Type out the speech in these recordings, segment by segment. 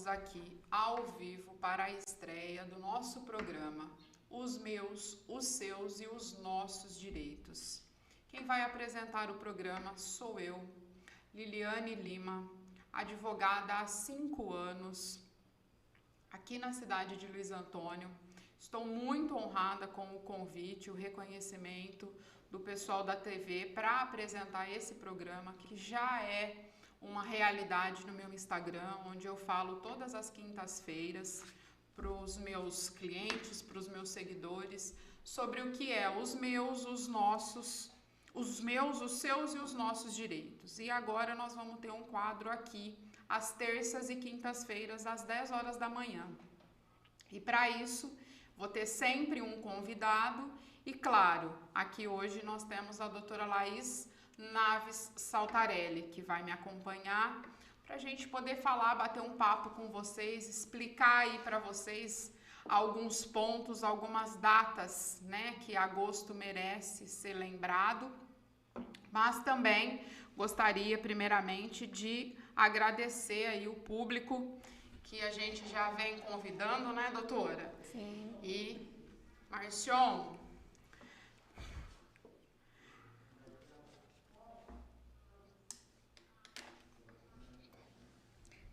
estamos aqui ao vivo para a estreia do nosso programa Os Meus, os Seus e os Nossos Direitos. Quem vai apresentar o programa sou eu, Liliane Lima, advogada há 5 anos, aqui na cidade de Luiz Antônio. Estou muito honrada com o convite, o reconhecimento do pessoal da TV para apresentar esse programa, que já é uma realidade no meu Instagram, onde eu falo todas as quintas-feiras para os meus clientes, para os meus seguidores, sobre o que é os meus, os nossos, os meus, os seus e os nossos direitos. E agora nós vamos ter um quadro aqui, às terças e quintas-feiras, às 10 horas da manhã. E para isso, vou ter sempre um convidado e, claro, aqui hoje nós temos a doutora Laís Naves Saltarelli, que vai me acompanhar para a gente poder falar, bater um papo com vocês, explicar aí para vocês alguns pontos, algumas datas, né, que agosto merece ser lembrado. Mas também gostaria, primeiramente, de agradecer aí o público que a gente já vem convidando, né, doutora? Sim. E, Marcion,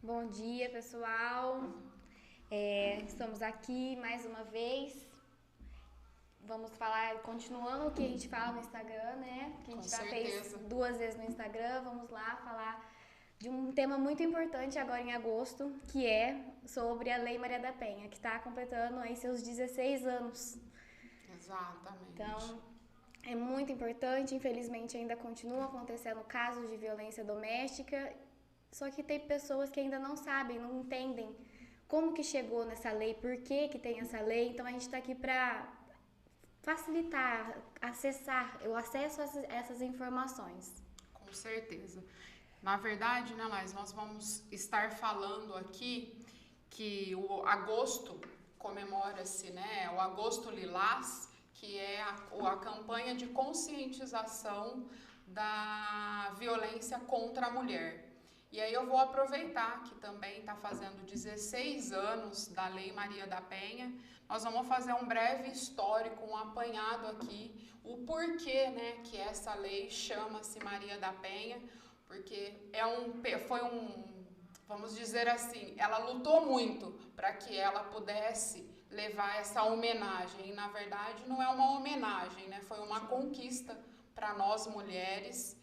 Bom dia, pessoal. Estamos aqui mais uma vez. Vamos falar, continuando o que a gente fala no Instagram, né? Que a gente já fez 2 vezes no Instagram. Vamos lá falar de um tema muito importante agora em agosto, que é sobre a Lei Maria da Penha, que está completando aí seus 16 anos. Exatamente. Então, é muito importante. Infelizmente, ainda continuam acontecendo casos de violência doméstica. Só que tem pessoas que ainda não sabem, não entendem como que chegou nessa lei, por que que tem essa lei. Então a gente está aqui para facilitar, acessar, o acesso a essas informações. Com certeza. Na verdade, né, Laís, nós vamos estar falando aqui que o agosto comemora-se, né, o Agosto Lilás, que é a campanha de conscientização da violência contra a mulher. E aí eu vou aproveitar que também está fazendo 16 anos da Lei Maria da Penha. Nós vamos fazer um breve histórico, um apanhado aqui, o porquê, né, que essa lei chama-se Maria da Penha, porque vamos dizer assim, ela lutou muito para que ela pudesse levar essa homenagem. E na verdade não é uma homenagem, né, foi uma conquista para nós mulheres.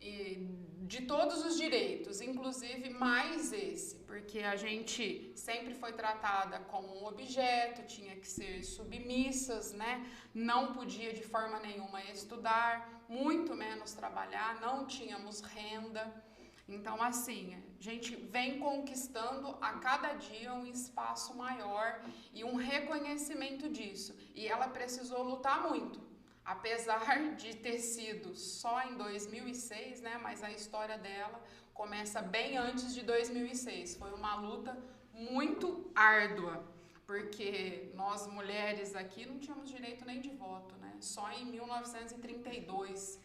E de todos os direitos, inclusive mais esse, porque a gente sempre foi tratada como um objeto, tinha que ser submissas, né? Não podia de forma nenhuma estudar, muito menos trabalhar, não tínhamos renda. Então, assim, a gente vem conquistando a cada dia um espaço maior e um reconhecimento disso. E ela precisou lutar muito. Apesar de ter sido só em 2006, né, mas a história dela começa bem antes de 2006. Foi uma luta muito árdua, porque nós mulheres aqui não tínhamos direito nem de voto, né? Só em 1932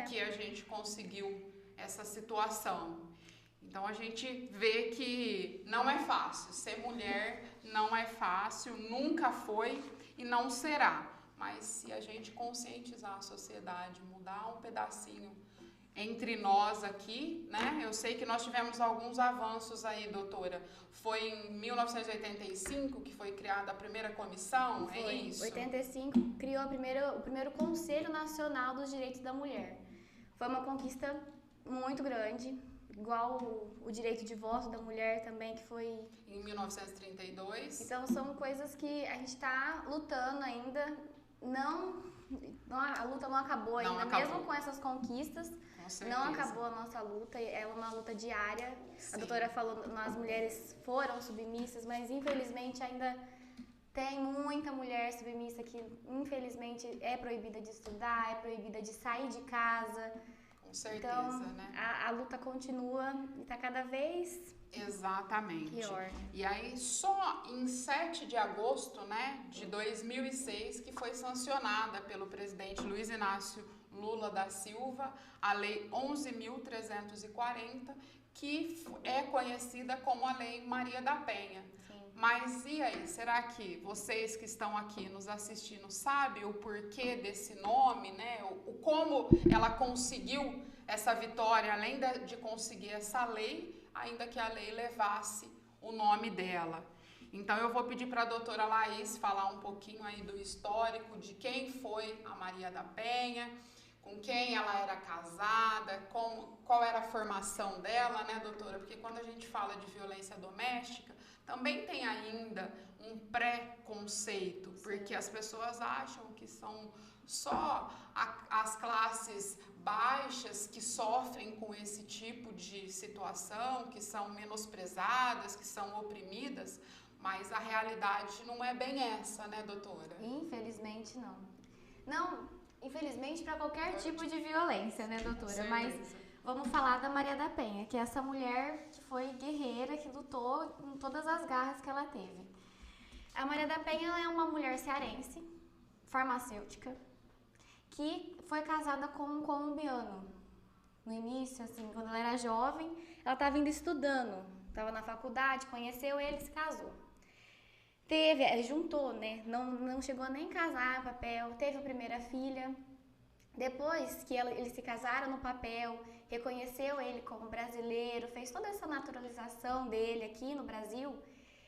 que a gente conseguiu essa situação. Então a gente vê que não é fácil. Ser mulher não é fácil, nunca foi e não será. Mas se a gente conscientizar a sociedade, mudar um pedacinho entre nós aqui, né? Eu sei que nós tivemos alguns avanços aí, doutora. Foi em 1985 que foi criada a primeira comissão, é isso? Em 85 criou o primeiro Conselho Nacional dos Direitos da Mulher. Foi uma conquista muito grande, igual o direito de voto da mulher também, que foi em 1932. Então são coisas que a gente está lutando ainda. A luta não acabou ainda, mesmo com essas conquistas, não acabou a nossa luta, é uma luta diária. Sim. A doutora falou, nós mulheres foram submissas, mas infelizmente ainda tem muita mulher submissa que infelizmente é proibida de estudar, é proibida de sair de casa. Com certeza, então, né? A luta continua e está cada vez... Exatamente. Pior. E aí, só em 7 de agosto, né, de 2006, que foi sancionada pelo presidente Luiz Inácio Lula da Silva a Lei 11.340, que é conhecida como a Lei Maria da Penha. Sim. Mas e aí, será que vocês que estão aqui nos assistindo sabem o porquê desse nome, né? Como ela conseguiu essa vitória, além de conseguir essa lei, ainda que a lei levasse o nome dela. Então eu vou pedir para a doutora Laís falar um pouquinho aí do histórico de quem foi a Maria da Penha, com quem ela era casada, qual era a formação dela, né, doutora? Porque quando a gente fala de violência doméstica, também tem ainda um pré-conceito, porque as pessoas acham que são só as classes baixas que sofrem com esse tipo de situação, que são menosprezadas, que são oprimidas, mas a realidade não é bem essa, né, doutora? Infelizmente, não. Não, infelizmente para qualquer tipo de violência, né, doutora? Mas vamos falar da Maria da Penha, que é essa mulher que foi guerreira, que lutou com todas as garras que ela teve. A Maria da Penha é uma mulher cearense, farmacêutica, que foi casada com um colombiano. No início, assim, quando ela era jovem, ela estava ainda estudando, estava na faculdade, conheceu ele e se casou. Juntou, né? Não chegou a nem casar no papel, teve a primeira filha. Depois que eles se casaram no papel, reconheceu ele como brasileiro, fez toda essa naturalização dele aqui no Brasil,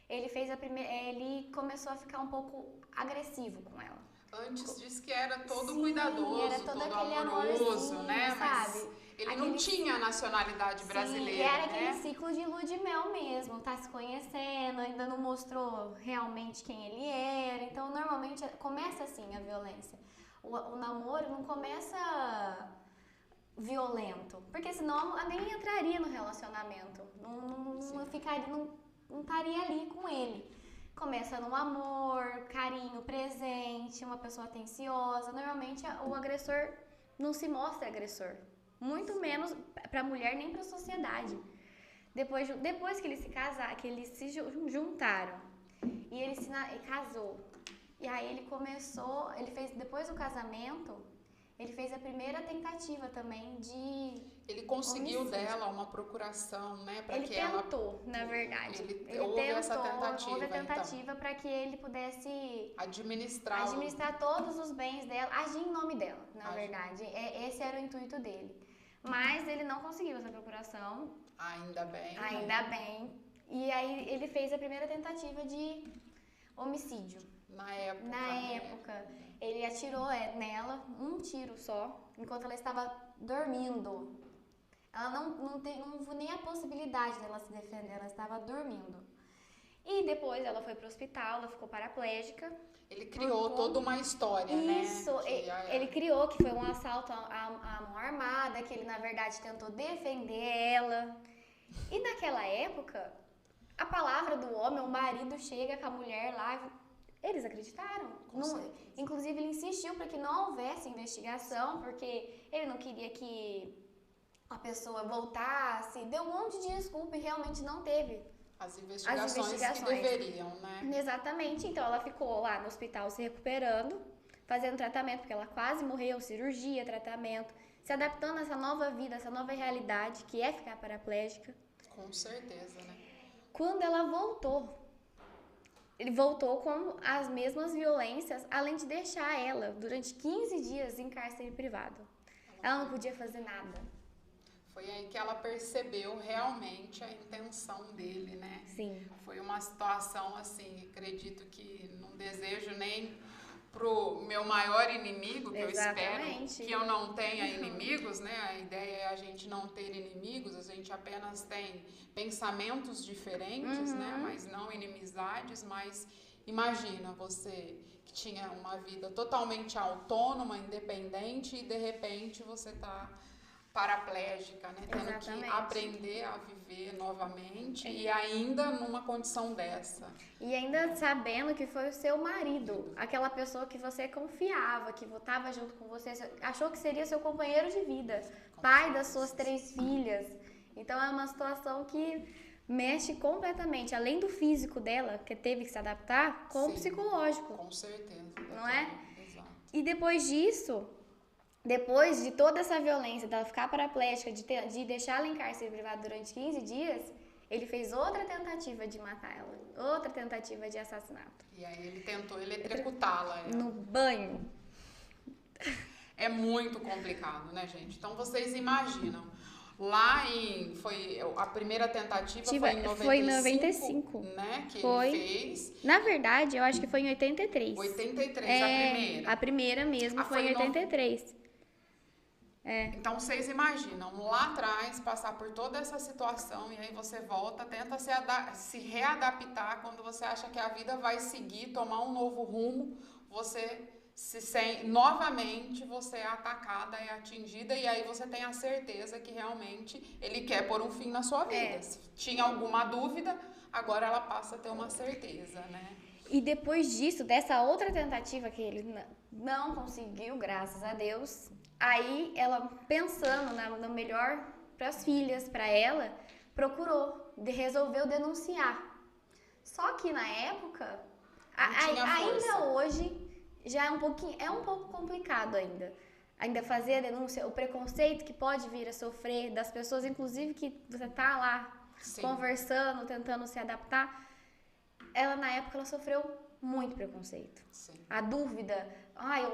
ele começou a ficar um pouco agressivo com ela. Antes disse que era todo cuidadoso, era todo amoroso, né? Sabe? Mas ele não tinha a nacionalidade brasileira, e era né? aquele ciclo de lua de mel mesmo, tá se conhecendo, ainda não mostrou realmente quem ele era. Então, normalmente, começa assim a violência. O namoro não começa violento, porque senão nem entraria no relacionamento, não estaria ali com ele. Começa no amor, carinho, presente, uma pessoa atenciosa. Normalmente o agressor não se mostra agressor, muito menos para a mulher nem para a sociedade. Depois que eles se casaram, que eles se juntaram e ele casou. E aí ele fez depois do casamento, ele fez a primeira tentativa também de... Ele conseguiu dela uma procuração, né? Ele tentou, na verdade. Houve essa tentativa. Houve a tentativa para que ele pudesse administrar todos os bens dela, agir em nome dela, na verdade. Esse era o intuito dele. Mas ele não conseguiu essa procuração. Ainda bem. Ainda bem. E aí ele fez a primeira tentativa de homicídio. Na época. Ele atirou nela um tiro só, enquanto ela estava dormindo. Ela não viu nem a possibilidade dela se defender, ela estava dormindo. E depois ela foi para o hospital, ela ficou paraplégica. Ele criou toda uma história, né? Isso, ele criou que foi um assalto à mão armada, que ele na verdade tentou defender ela. E naquela época, a palavra do homem, o marido chega com a mulher lá, eles acreditaram. Inclusive, ele insistiu para que não houvesse investigação, porque ele não queria que a pessoa voltasse. Deu um monte de desculpa e realmente não teve as investigações que deveriam, né? Exatamente. Então, ela ficou lá no hospital se recuperando, fazendo tratamento, porque ela quase morreu, cirurgia, tratamento, se adaptando a essa nova vida, essa nova realidade, que é ficar paraplégica. Com certeza, né? Quando ela voltou, ele voltou com as mesmas violências, além de deixar ela durante 15 dias em cárcere privado. Ela não podia fazer nada. Foi aí que ela percebeu realmente a intenção dele, né? Sim. Foi uma situação assim, acredito que não desejo nem pro meu maior inimigo, que Exatamente. Eu espero que eu não tenha inimigos, né? A ideia é a gente não ter inimigos, a gente apenas tem pensamentos diferentes, né? Mas não inimizades, mas imagina você que tinha uma vida totalmente autônoma, independente e de repente você tá paraplégica, né? Tendo que aprender a viver novamente e ainda numa condição dessa. E ainda sabendo que foi o seu marido, aquela pessoa que você confiava, que estava junto com você, achou que seria seu companheiro de vida, pai das suas 3 filhas. Então é uma situação que mexe completamente, além do físico dela, que teve que se adaptar, com o psicológico. Com certeza. Não é? Exato. E depois disso, depois de toda essa violência, dela ficar paraplégica, de deixar ela em cárcere privado durante 15 dias, ele fez outra tentativa de matar ela, outra tentativa de assassinato. E aí ele tentou eletrocutá-la. No banho. É muito complicado, né, gente? Então vocês imaginam, a primeira tentativa foi em 95, né, que ele fez. Na verdade, eu acho que foi em 83. 83, a primeira. A primeira mesmo foi em 83. Então vocês imaginam, lá atrás, passar por toda essa situação e aí você volta, tenta se readaptar quando você acha que a vida vai seguir, tomar um novo rumo, novamente você é atacada, é atingida e aí você tem a certeza que realmente ele quer pôr um fim na sua vida. Se tinha alguma dúvida, agora ela passa a ter uma certeza, né? E depois disso, dessa outra tentativa que ele não conseguiu, graças a Deus, aí ela, pensando no melhor para as filhas, para ela, resolveu denunciar. Só que na época, ainda hoje, já é um pouco complicado ainda fazer a denúncia, o preconceito que pode vir a sofrer das pessoas, inclusive que você tá lá conversando, tentando se adaptar. Ela, na época, ela sofreu muito preconceito. Sim. A dúvida,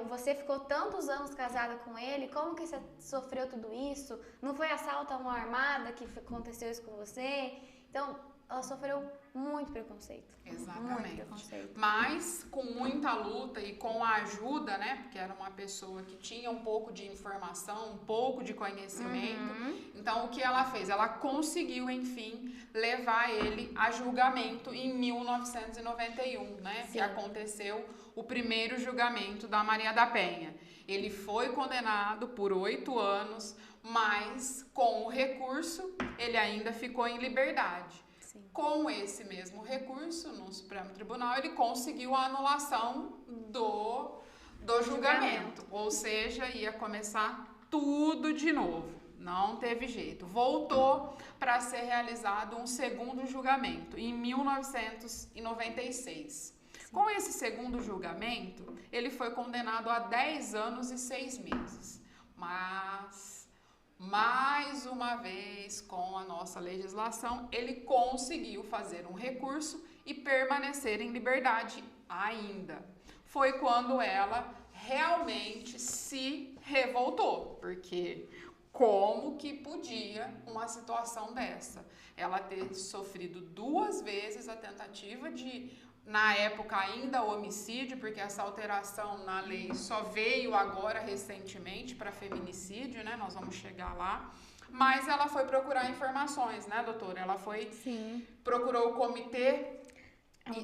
você ficou tantos anos casada com ele, como que você sofreu tudo isso? Não foi assalto a mão armada que aconteceu isso com você? Então, ela sofreu muito preconceito. Exatamente. Muito preconceito. Mas com muita luta e com a ajuda, né? Porque era uma pessoa que tinha um pouco de informação, um pouco de conhecimento. Então, o que ela fez? Ela conseguiu, enfim, levar ele a julgamento em 1991, né? Sim. Que aconteceu o primeiro julgamento da Maria da Penha. Ele foi condenado por 8 anos, mas com o recurso ele ainda ficou em liberdade. Com esse mesmo recurso, no Supremo Tribunal, ele conseguiu a anulação do julgamento. Ou seja, ia começar tudo de novo. Não teve jeito. Voltou para ser realizado um segundo julgamento, em 1996. Com esse segundo julgamento, ele foi condenado a 10 anos e 6 meses. Mas, mais uma vez, com a nossa legislação, ele conseguiu fazer um recurso e permanecer em liberdade ainda. Foi quando ela realmente se revoltou, porque como que podia uma situação dessa? Ela ter sofrido 2 vezes a tentativa de, na época ainda homicídio, porque essa alteração na lei só veio agora recentemente para feminicídio, né? Nós vamos chegar lá. Mas ela foi procurar informações, né, doutora? Ela foi, procurou o Comitê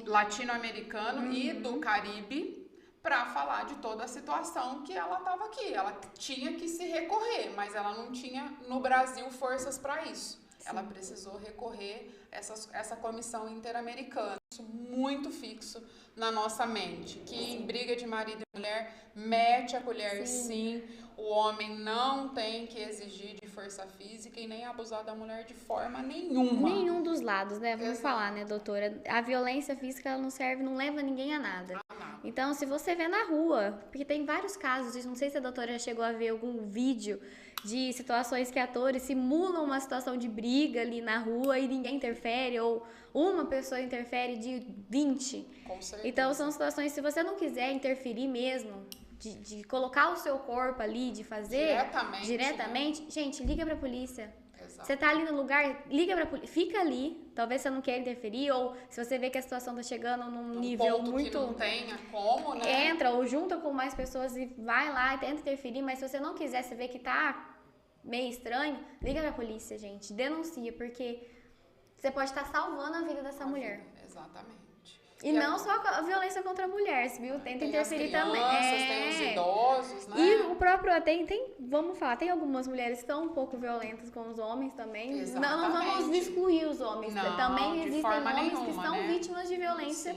Latino-Americano e do Caribe para falar de toda a situação que ela estava aqui. Ela tinha que se recorrer, mas ela não tinha no Brasil forças para isso. Ela precisou recorrer a essa comissão interamericana. Isso muito fixo na nossa mente, que em briga de marido e mulher, mete a colher sim. O homem não tem que exigir de força física e nem abusar da mulher de forma nenhuma. Nenhum dos lados, né? Vamos falar, né, doutora? A violência física, ela não serve, não leva ninguém a nada. Então, se você vê na rua, porque tem vários casos, não sei se a doutora já chegou a ver algum vídeo de situações que atores simulam uma situação de briga ali na rua e ninguém interfere, ou uma pessoa interfere de 20. Com certeza. Então, são situações, se você não quiser interferir mesmo, de colocar o seu corpo ali, de fazer diretamente, gente, liga pra polícia. Exato. Você tá ali no lugar, liga pra polícia, fica ali, talvez você não queira interferir, ou se você vê que a situação tá chegando num nível ponto muito... que não tenha como, né? Entra ou junta com mais pessoas e vai lá e tenta interferir, mas se você não quiser, você vê que tá meio estranho, liga pra polícia, gente, denuncia, porque você pode estar salvando a vida dessa mulher. Exatamente. E não só a violência contra a mulher, viu? Tenta interferir também. Tem os idosos, né? E o próprio, vamos falar, tem algumas mulheres que são um pouco violentas com os homens também. Exatamente. Não vamos excluir os homens. Não, também existem homens nenhuma, que são né? vítimas de violência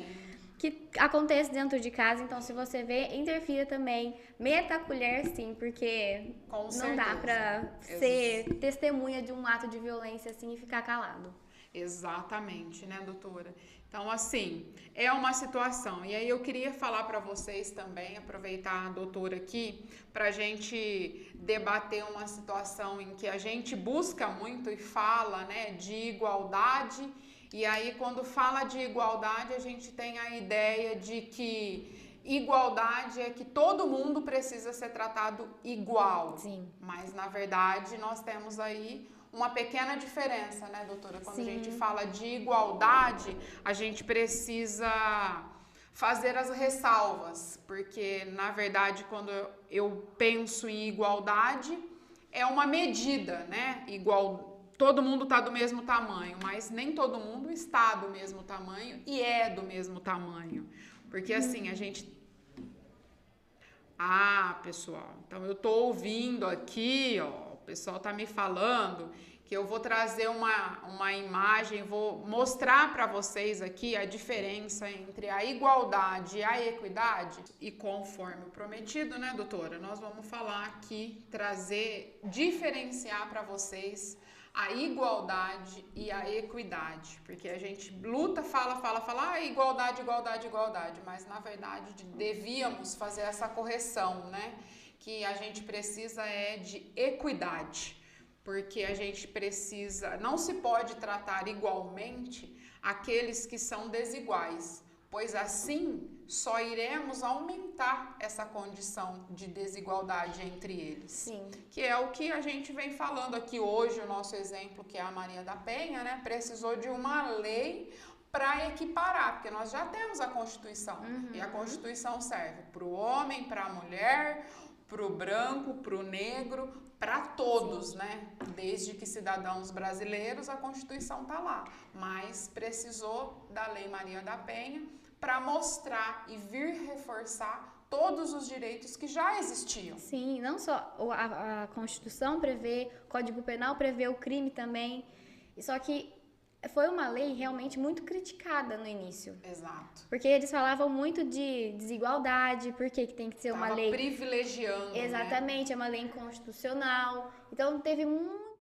que acontece dentro de casa. Então, se você vê, interfira também. Meta a colher, sim, porque não dá pra ser testemunha de um ato de violência assim e ficar calado. Exatamente, né, doutora? Então, assim, é uma situação. E aí eu queria falar para vocês também, aproveitar a doutora aqui, para a gente debater uma situação em que a gente busca muito e fala, né, de igualdade. E aí, quando fala de igualdade, a gente tem a ideia de que igualdade é que todo mundo precisa ser tratado igual. Sim. Mas, na verdade, nós temos aí uma pequena diferença, né, doutora? Quando Sim. a gente fala de igualdade, a gente precisa fazer as ressalvas, porque, na verdade, quando eu penso em igualdade, é uma medida, né? Igual, todo mundo está do mesmo tamanho, mas nem todo mundo está do mesmo tamanho e é do mesmo tamanho. Porque, assim, a gente... Ah, pessoal, então eu tô ouvindo aqui, ó, o pessoal tá me falando que eu vou trazer uma imagem, vou mostrar para vocês aqui a diferença entre a igualdade e a equidade. E conforme o prometido, né, doutora, nós vamos falar aqui, trazer, diferenciar para vocês a igualdade e a equidade, porque a gente luta, fala, igualdade, igualdade, igualdade, mas na verdade devíamos fazer essa correção, né? Que a gente precisa de equidade, porque a gente precisa, não se pode tratar igualmente aqueles que são desiguais, pois assim só iremos aumentar essa condição de desigualdade entre eles. Sim. Que é o que a gente vem falando aqui hoje, o nosso exemplo, que é a Maria da Penha, né? Precisou de uma lei para equiparar, porque nós já temos a Constituição. E a Constituição serve para o homem, para a mulher, para o branco, para o negro, para todos, né? Desde que cidadãos brasileiros, a Constituição está lá. Mas precisou da Lei Maria da Penha para mostrar e vir reforçar todos os direitos que já existiam. Sim, não só a Constituição prevê, o Código Penal prevê o crime também, só que foi uma lei realmente muito criticada no início. Exato. Porque eles falavam muito de desigualdade, por que tem que ser uma lei... privilegiando, Exatamente, né? É uma lei inconstitucional. Então teve muito